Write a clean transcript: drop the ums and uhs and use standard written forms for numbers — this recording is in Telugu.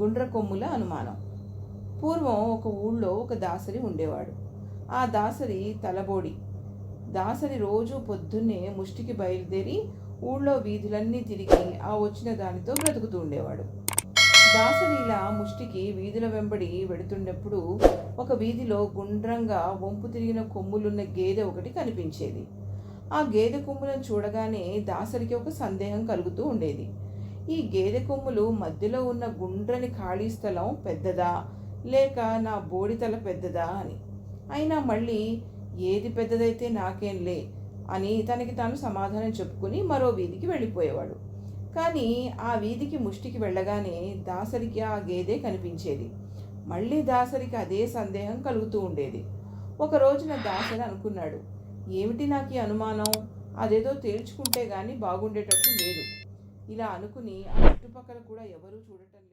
గుండ్ర కొమ్ముల అనుమానం. పూర్వం ఒక ఊళ్ళో ఒక దాసరి ఉండేవాడు. ఆ దాసరి తలబోడి. దాసరి రోజు పొద్దున్నే ముష్టికి బయలుదేరి ఊళ్ళో వీధులన్నీ తిరిగి ఆ వచ్చిన దానితో బ్రతుకుతూ ఉండేవాడు. దాసరి ఇలా ముష్టికి వీధుల వెంబడి వెడుతున్నప్పుడు ఒక వీధిలో గుండ్రంగా వంపు తిరిగిన కొమ్ములున్న గేదె ఒకటి కనిపించేది. ఆ గేదె కొమ్ములను చూడగానే దాసరికి ఒక సందేహం కలుగుతూ ఉండేది. ఈ గేదె కొమ్ములు మధ్యలో ఉన్న గుండ్రని ఖాళీ స్థలం పెద్దదా, లేక నా బోడితల పెద్దదా అని. అయినా మళ్ళీ ఏది పెద్దదైతే నాకేంలే అని తనకి తాను సమాధానం చెప్పుకుని మరో వీధికి వెళ్ళిపోయేవాడు. కానీ ఆ వీధికి ముష్టికి వెళ్ళగానే దాసరికి ఆ గేదె కనిపించేది. మళ్ళీ దాసరికి అదే సందేహం కలుగుతూ ఉండేది. ఒక రోజున దాసరి అనుకున్నాడు, ఏమిటి నాకు ఈ అనుమానం, అదేదో తేల్చుకుంటే గానీ బాగుండేటట్లు లేదు. ఇలా అనుకుని ఆ చుట్టుపక్కల కూడా ఎవరూ చూడటం లేదు.